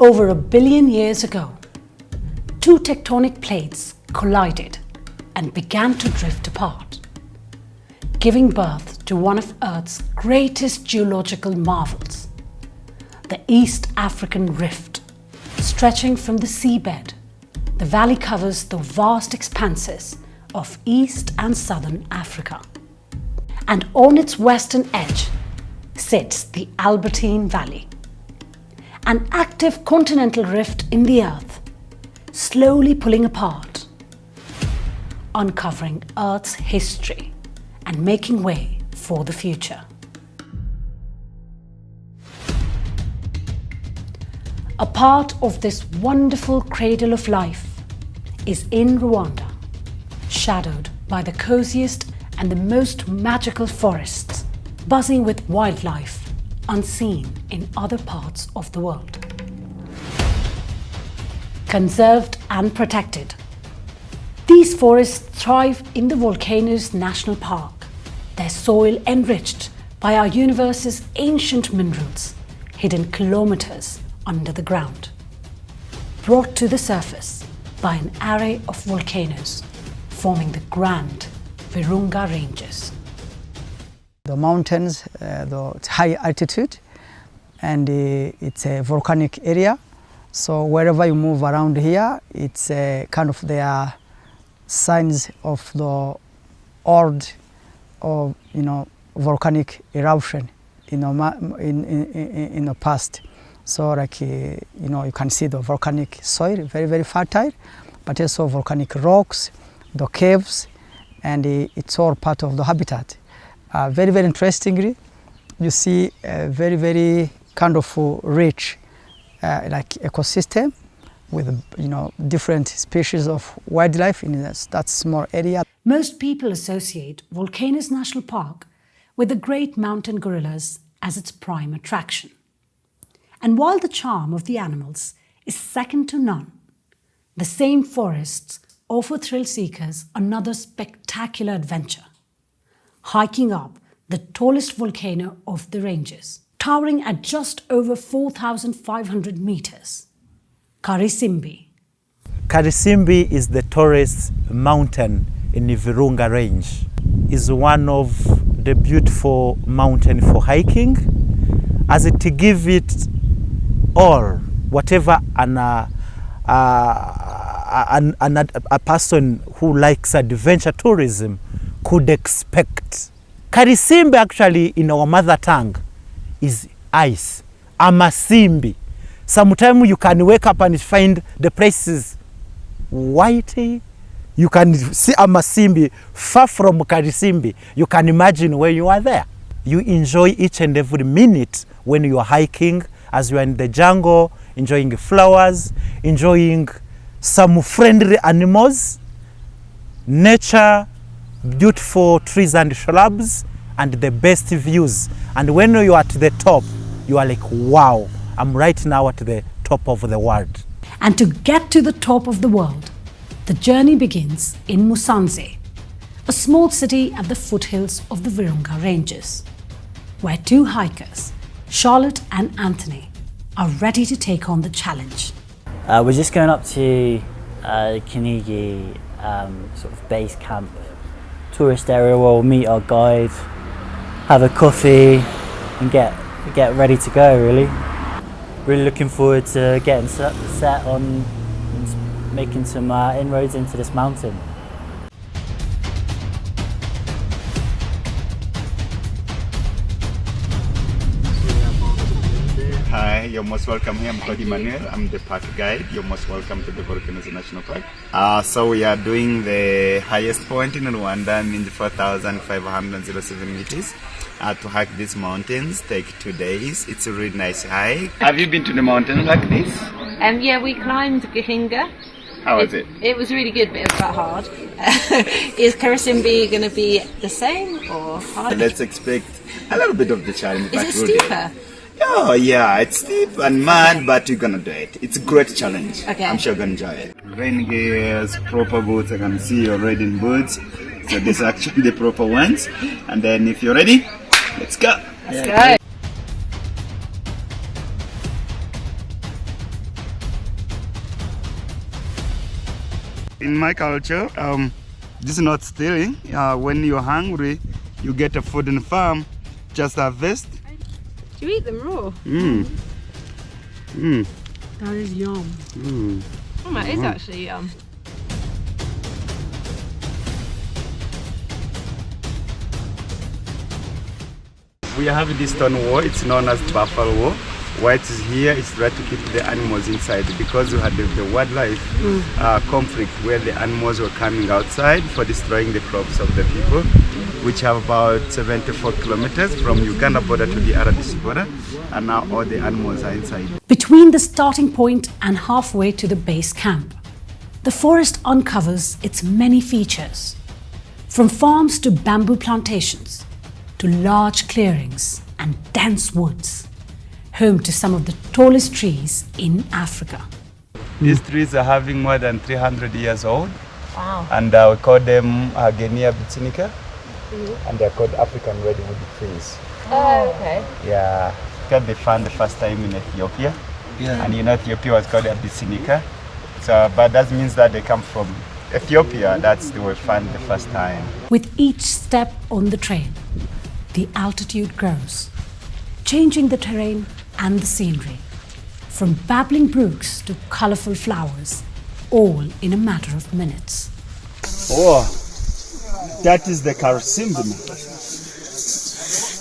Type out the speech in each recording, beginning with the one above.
Over 1 billion years ago, two tectonic plates collided and began to drift apart, giving birth to one of Earth's greatest geological marvels, the East African Rift. Stretching from the seabed, the valley covers the vast expanses of East and Southern Africa. And on its western edge sits the Albertine Valley, an active continental rift in the Earth, slowly pulling apart, uncovering Earth's history and making way for the future. A part of this wonderful cradle of life is in Rwanda, shadowed by the coziest and the most magical forests, buzzing with wildlife unseen in other parts of the world. Conserved and protected, these forests thrive in the Volcanoes National Park, their soil enriched by our universe's ancient minerals, hidden kilometers under the ground, brought to the surface by an array of volcanoes forming the grand Virunga Ranges. The mountains, the high altitude, and it's a volcanic area. So wherever you move around here, it's kind of there signs of the old, or volcanic eruption in the past. So like you can see the volcanic soil, very very fertile, but also volcanic rocks, the caves, and it's all part of the habitat. Very very interestingly, you see a very very kind of rich like ecosystem with different species of wildlife in that small area. Most people associate Volcanoes National Park with the great mountain gorillas as its prime attraction. And while the charm of the animals is second to none, the same forests offer thrill seekers another spectacular adventure, hiking up the tallest volcano of the ranges, towering at just over 4,500 meters, Karisimbi. Karisimbi is the tallest mountain in the Virunga Range. It's one of the beautiful mountains for hiking, as it gives it all, whatever a person who likes adventure tourism could expect. Karisimbi actually in our mother tongue is ice, amasimbi. Sometimes you can wake up and find the place is whitey. You can see amasimbi far from Karisimbi. You can imagine where you are there. You enjoy each and every minute when you are hiking, as you are in the jungle, enjoying flowers, enjoying some friendly animals, nature, beautiful trees and shrubs, and the best views. And when you are at the top, you are like, wow, I'm right now at the top of the world. And to get to the top of the world, the journey begins in Musanze, a small city at the foothills of the Virunga Ranges, where two hikers, Charlotte and Anthony, are ready to take on the challenge. We're just going up to Kinigi sort of base camp tourist area where we'll meet our guide, have a coffee and get ready to go really. Really looking forward to getting set on and making some inroads into this mountain. Hi, you're most welcome here. I'm Cody Manuel. I'm the park guide. You're most welcome to the Volcanoes National Park. So we are doing the highest point in Rwanda, means 4,507 meters. To hike these mountains take 2 days. It's a really nice hike. Have you been to the mountains like this? Yeah, we climbed Gahinga. How was it? It was really good, but it was quite hard. Is Karisimbi going to be the same or harder? Let's expect a little bit of the challenge. Is it steeper? Oh yeah, it's steep and mad, but you're gonna do it. It's a great challenge. Okay. I'm sure you're gonna enjoy it. Rain gears, proper boots. I can see you're ready in boots. So these are actually the proper ones. And then if you're ready, let's go. Let's go. In my culture, this is not stealing. When you're hungry, you get a food in the farm, just harvest. Do you eat them raw? That is yum. Oh, that is actually yum. We have this stone wall, it's known as buffalo wall. Why it is here, it's try to keep the animals inside because we had the wildlife conflict where the animals were coming outside for destroying the crops of the people, which have about 74 kilometers from Uganda border to the RDC border, and now all the animals are inside. Between the starting point and halfway to the base camp, the forest uncovers its many features, from farms to bamboo plantations, to large clearings and dense woods, home to some of the tallest trees in Africa. These trees are having more than 300 years old. Wow. And we call them Guinea bitinica, and they're called African redwood trees. Oh, okay. Yeah, because they found the first time in Ethiopia, and Ethiopia was called Abyssinica. So, but that means that they come from Ethiopia. That's they were found the first time. With each step on the trail, the altitude grows, changing the terrain and the scenery, from babbling brooks to colorful flowers, all in a matter of minutes. Oh, that is the Karisimbi.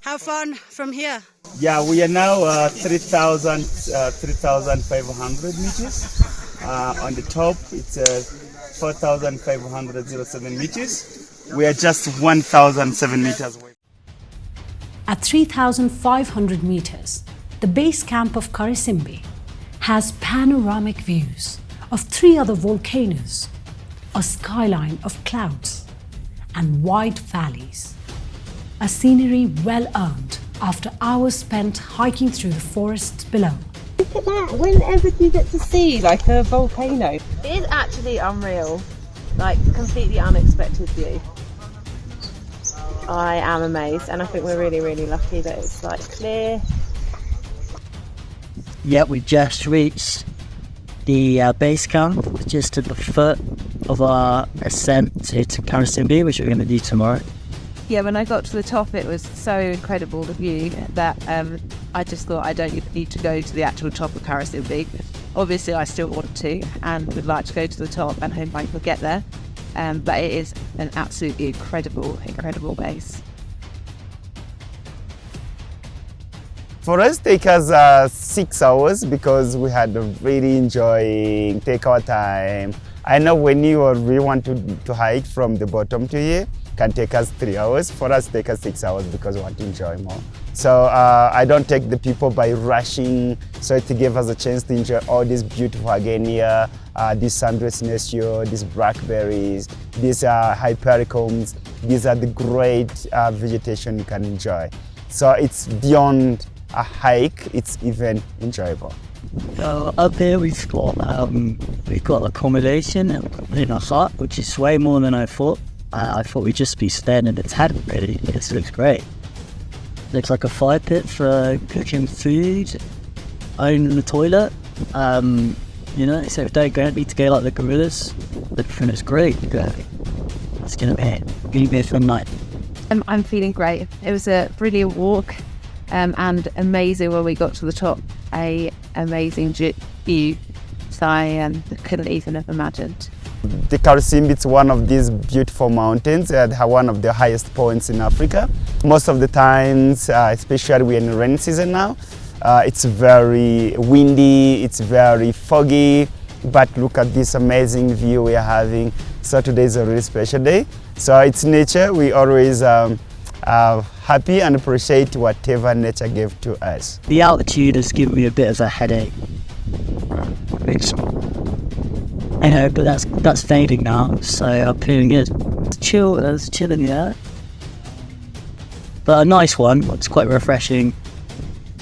How far from here? Yeah, we are now 3,500 meters. On the top, it's 4,507 meters. We are just 1,007 meters away. At 3,500 meters, the base camp of Karisimbi has panoramic views of 3 other volcanoes, a skyline of clouds, and wide valleys. A scenery well earned after hours spent hiking through the forests below. Look at that! Whenever do you get to see like a volcano? It is actually unreal, like completely unexpected view. I am amazed, and I think we're really, really lucky that it's like clear. Yeah, we just reached the base camp, just at the foot of our ascent to Karisimbi, which we're going to do tomorrow. Yeah, when I got to the top, it was so incredible, the view, that I just thought I don't need to go to the actual top of Karisimbi. Obviously, I still want to and would like to go to the top and hope I will get there. But it is an absolutely incredible base. For us, take us 6 hours because we had really enjoying, take our time. I know when you really want to hike from the bottom to here, can take us 3 hours. For us, take us 6 hours because we want to enjoy more. So I don't take the people by rushing, so to give us a chance to enjoy all these beautiful Agenia, these sundress nescio, these blackberries, these hypericums. These are the great vegetation you can enjoy. So it's beyond a hike, it's even enjoyable. So up here we've got accommodation in a hut, which is way more than I thought. I thought we'd just be staying in the tent, really. This looks great. Looks like a fire pit for cooking food, owning the toilet. So if they don't need to go like the gorillas, everything is great. It's gonna be a fun night. I'm feeling great. It was a brilliant walk and amazing when we got to the top. Amazing view. So I couldn't even have imagined. The Karisimbi is one of these beautiful mountains that have one of the highest points in Africa. Most of the times, especially we're in the rainy season now, it's very windy, it's very foggy, but look at this amazing view we are having. So today is a really special day. So it's nature, we always happy and appreciate whatever nature gave to us. The altitude has given me a bit of a headache. But that's fading now, so I'm feeling good. It's chilling, yeah. But a nice one, it's quite refreshing.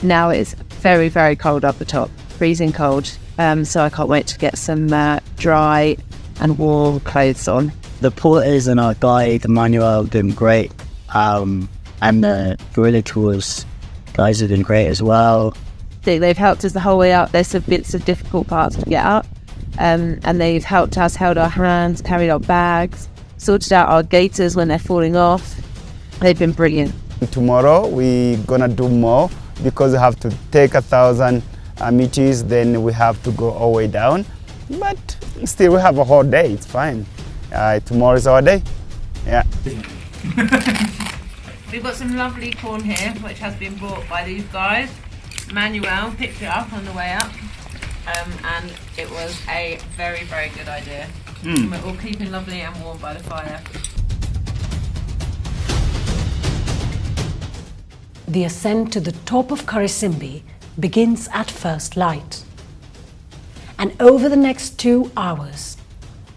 Now it's very, very cold up the top, freezing cold. So I can't wait to get some dry and warm clothes on. The porters and our guide, Emmanuel, are doing great. And the gorilla tours guys are doing great as well. They've helped us the whole way up. There's some bits of difficult parts to get up, and they've helped us, held our hands, carried our bags, sorted out our gaiters when they're falling off. They've been brilliant. Tomorrow we're gonna do more because we have to take 1,000 meters, then we have to go all the way down. But still we have a whole day, it's fine. Tomorrow is our day. Yeah. We've got some lovely corn here, which has been brought by these guys. Manuel picked it up on the way up, and it was a very, very good idea. We're all keeping lovely and warm by the fire. The ascent to the top of Karisimbi begins at first light. And over the next 2 hours,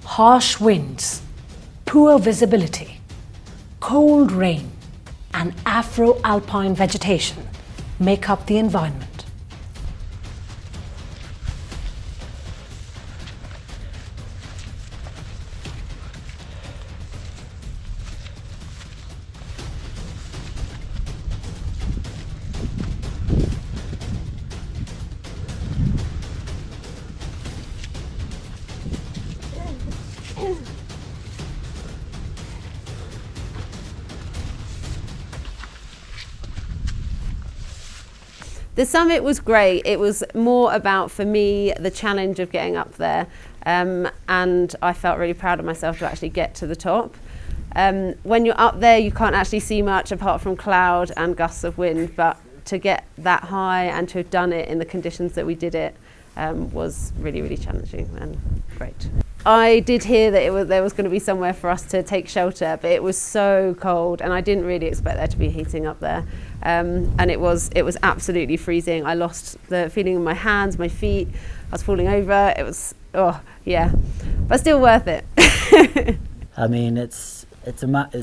harsh winds, poor visibility, cold rain, and Afro-alpine vegetation make up the environment. The summit was great. It was more about, for me, the challenge of getting up there, and I felt really proud of myself to actually get to the top. When you're up there, you can't actually see much apart from cloud and gusts of wind, but to get that high and to have done it in the conditions that we did it was really, really challenging and great. I did hear that there was going to be somewhere for us to take shelter, but it was so cold and I didn't really expect there to be heating up there. And it was absolutely freezing. I lost the feeling in my hands, my feet. I was falling over. It was, oh yeah, but still worth it. I mean, it's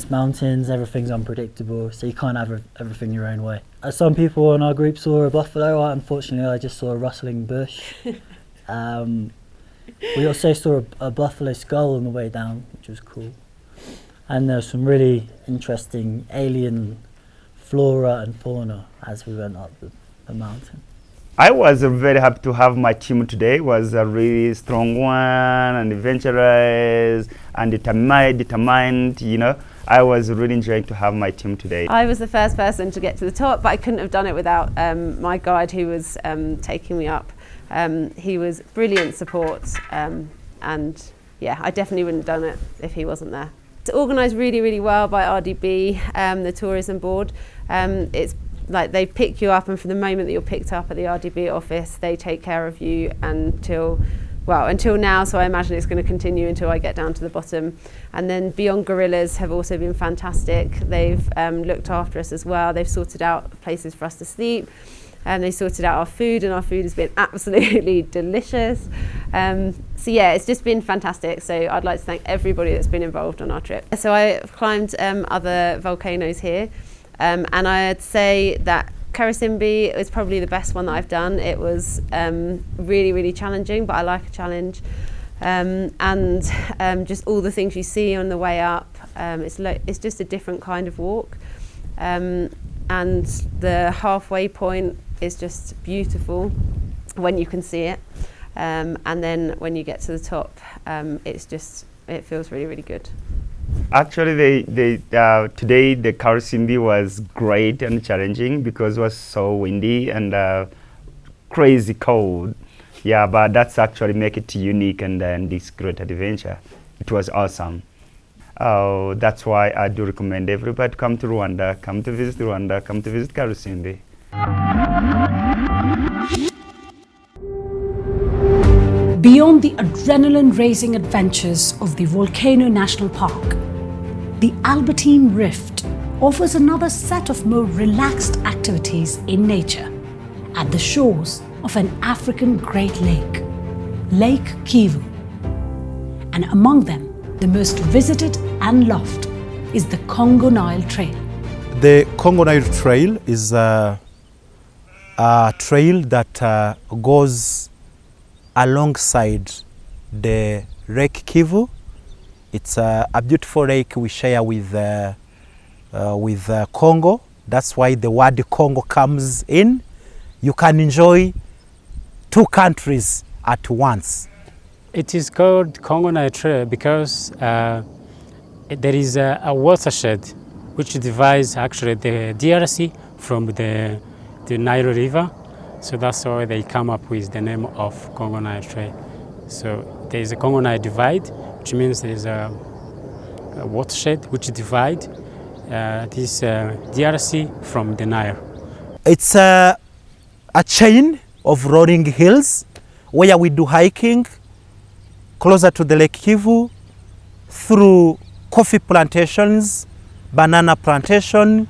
mountains. Everything's unpredictable, so you can't have everything your own way. Some people in our group saw a buffalo. Unfortunately, I just saw a rustling bush. We also saw a buffalo skull on the way down, which was cool. And there's some really interesting alien flora and fauna as we went up the mountain. I was very happy to have my team today. It was a really strong one and adventurous and determined, you know. I was really enjoying to have my team today. I was the first person to get to the top, but I couldn't have done it without my guide who was taking me up. He was brilliant support, and yeah, I definitely wouldn't have done it if he wasn't there. It's organised really, really well by RDB, the tourism board. It's like they pick you up, and from the moment that you're picked up at the RDB office, they take care of you until now, so I imagine it's going to continue until I get down to the bottom. And then Beyond Gorillas have also been fantastic. They've looked after us as well. They've sorted out places for us to sleep. And they sorted out our food, and our food has been absolutely delicious. So yeah, it's just been fantastic. So I'd like to thank everybody that's been involved on our trip. So I've climbed other volcanoes here, and I'd say that Karisimbi is probably the best one that I've done. It was really, really challenging, but I like a challenge. And just all the things you see on the way up, it's just a different kind of walk. And the halfway point is just beautiful when you can see it, and then when you get to the top, it feels really, really good. Actually, today the Karisimbi was great and challenging because it was so windy and crazy cold. Yeah, but that's actually make it unique and this great adventure. It was awesome. That's why I do recommend everybody to come to Rwanda, come to visit Rwanda, come to visit Karisimbi. Beyond the adrenaline-raising adventures of the Volcano National Park, the Albertine Rift offers another set of more relaxed activities in nature at the shores of an African Great Lake, Lake Kivu. And among them, the most visited and loved is the Congo-Nile-Trail. The Congo-Nile-Trail is a trail that goes alongside the Lake Kivu. It's a beautiful lake we share with Congo. That's why the word Congo comes in. You can enjoy two countries at once. It is called Congo-Nile-Trail because there is a watershed which divides actually the DRC from the Nile River. So that's why they come up with the name of Congo-Nile-Trail. So there is a Congo-Nile divide, which means there is a watershed which divide this DRC from the Nile. It's a chain of rolling hills where we do hiking closer to the Lake Kivu through coffee plantations, banana plantation,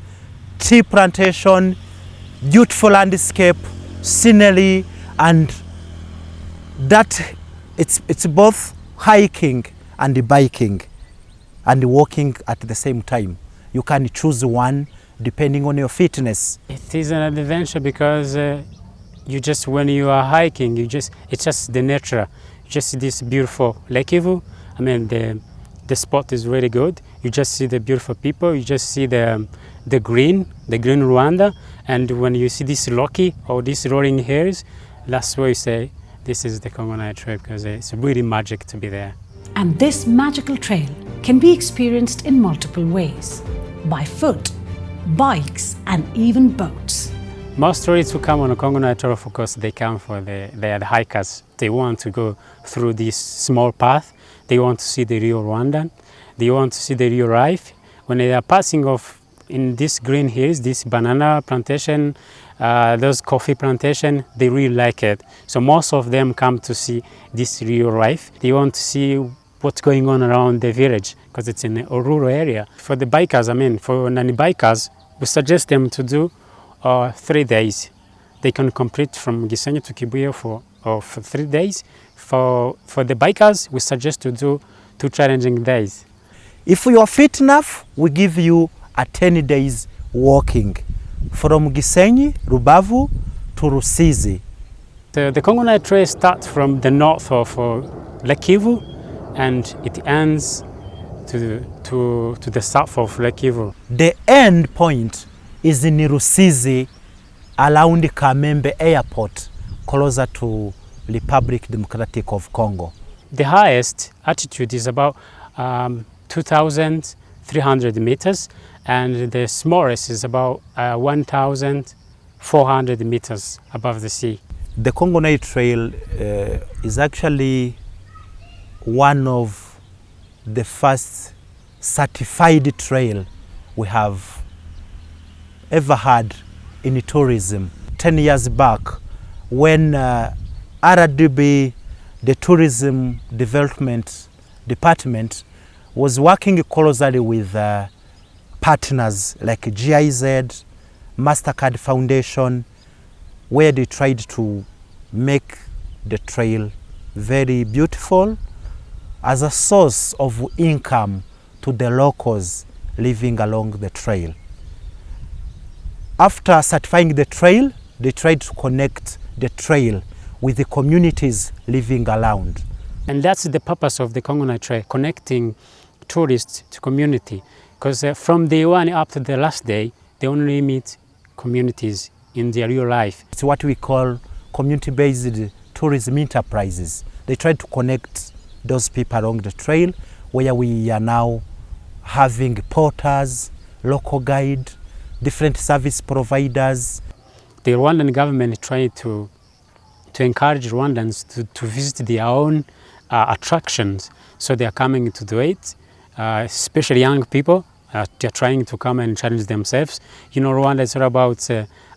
tea plantation, beautiful landscape, scenery, and that it's both hiking and biking and walking at the same time. You can choose one depending on your fitness. It is an adventure because when you are hiking, it's just the nature. You just see this beautiful Lake Kivu. I mean, the spot is really good. You just see the beautiful people. You just see the green Rwanda. And when you see this rocky or these rolling hills, that's why you say this is the Congo-Nile-Trail, because it's really magic to be there. And this magical trail can be experienced in multiple ways: by foot, bikes, and even boats. Most tourists who come on a Congo-Nile-Trail, of course, they come for they are the hikers. They want to go through this small path. They want to see the real Rwandan. They want to see the real life. When they are passing off in these green hills, this banana plantation, those coffee plantation, they really like it. So most of them come to see this real life. They want to see what's going on around the village because it's in a rural area. For the bikers, for bikers, we suggest them to do 3 days. They can complete from Gisenyi to Kibuye for 3 days. For the bikers, we suggest to do 2 challenging days. If you are fit enough, we give you a 10 days walking from Gisenyi, Rubavu to Rusizi. The Congo-Nile-Trail starts from the north of Lake Kivu and it ends to the south of Lake Kivu. The end point is in Rusizi around Kamembe Airport, closer to Republic Democratic of Congo. The highest altitude is about 2,300 meters and the smallest is about 1,400 meters above the sea. The Congo-Nile-Trail is actually one of the first certified trail we have ever had in tourism. 10 years back, when RDB, the Tourism Development Department, was working closely with partners like GIZ, MasterCard Foundation, where they tried to make the trail very beautiful as a source of income to the locals living along the trail. After certifying the trail, they tried to connect the trail with the communities living around. And that's the purpose of the Congo-Nile-Trail, connecting tourists to community. Because from day one up to the last day, they only meet communities in their real life. It's what we call community-based tourism enterprises. They try to connect those people along the trail, where we are now having porters, local guide, different service providers. The Rwandan government tried to encourage Rwandans to visit their own attractions. So they are coming to do it, especially young people. They're trying to come and challenge themselves. You know, Rwanda is all about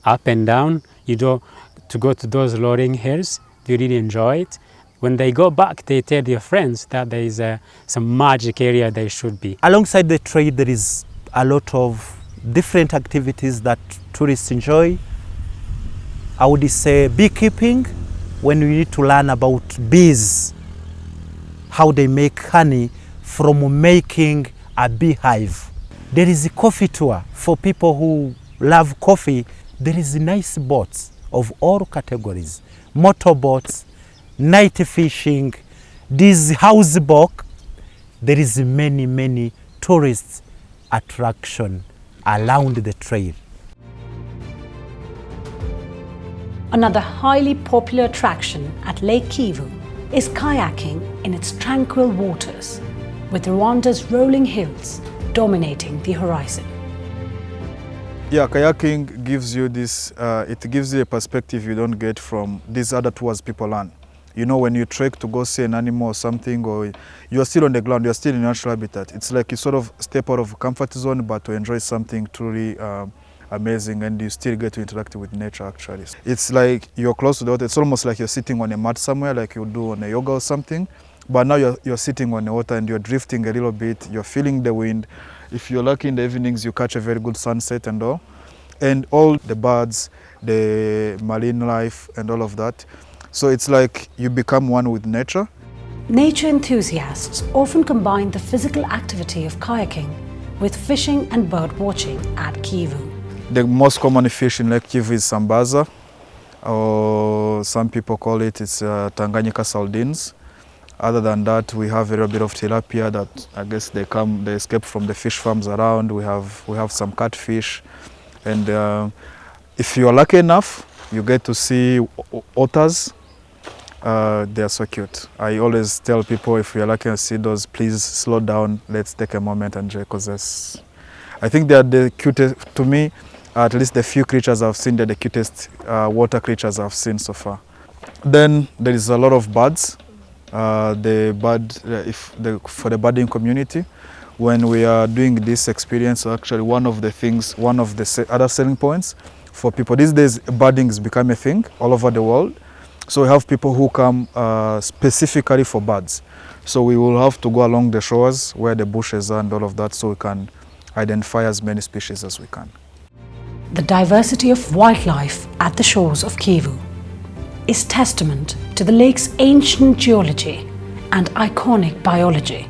up and down. You know, to go to those rolling hills, they really enjoy it. When they go back, they tell their friends that there is some magic area they should be. Alongside the trail, there is a lot of different activities that tourists enjoy. I would say beekeeping, when we need to learn about bees, how they make honey from making a beehive. There is a coffee tour for people who love coffee. There is nice boats of all categories, motorboats, night fishing, this houseboat. There is many tourist attraction around the trail. Another highly popular attraction at Lake Kivu is kayaking in its tranquil waters, with Rwanda's rolling hills dominating the horizon. Yeah, kayaking gives you this, it gives you a perspective you don't get from these other tours people learn. You know, when you trek to go see an animal or something, or you're still on the ground, you're still in natural habitat. It's like you sort of step out of a comfort zone, but to enjoy something truly amazing, and you still get to interact with nature actually. It's like you're close to the water. It's almost like you're sitting on a mat somewhere, like you do on a yoga or something. But now you're sitting on the water and you're drifting a little bit, you're feeling the wind. If you're lucky in the evenings, you catch a very good sunset and all. And all the birds, the marine life and all of that. So it's like you become one with nature. Nature enthusiasts often combine the physical activity of kayaking with fishing and bird watching at Kivu. The most common fish in Lake Kivu is sambaza, or some people call it Tanganyika sardines. Other than that, we have a little bit of tilapia that I guess they escape from the fish farms around. We have some catfish, and if you are lucky enough, you get to see otters. They are so cute. I always tell people, if you're lucky to see those, please slow down. Let's take a moment and enjoy, because I think they are the cutest to me. At least the few creatures I've seen, they're the cutest water creatures I've seen so far. Then there is a lot of birds. For the birding community, when we are doing this experience, actually one of the other selling points for people these days, birding has become a thing all over the world. So we have people who come specifically for birds. So we will have to go along the shores where the bushes are and all of that, so we can identify as many species as we can. The diversity of wildlife at the shores of Kivu is testament to the lake's ancient geology and iconic biology.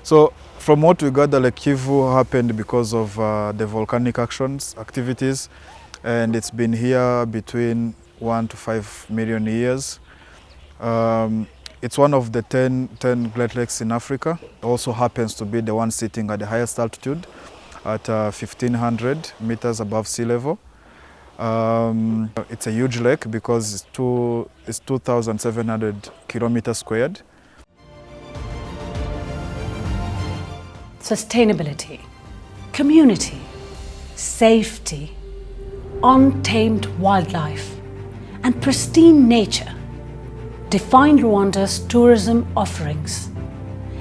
So from what we gather, Lake Kivu happened because of the volcanic activities, and it's been here between 1 to 5 million years. It's one of the 10 Great Lakes in Africa. It also happens to be the one sitting at the highest altitude at 1,500 meters above sea level. It's a huge lake because it's 2,700 kilometers squared. Sustainability, community, safety, untamed wildlife, and pristine nature define Rwanda's tourism offerings,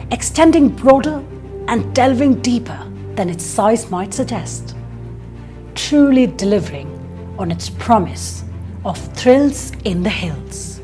extending broader and delving deeper than its size might suggest, truly delivering on its promise of thrills in the hills.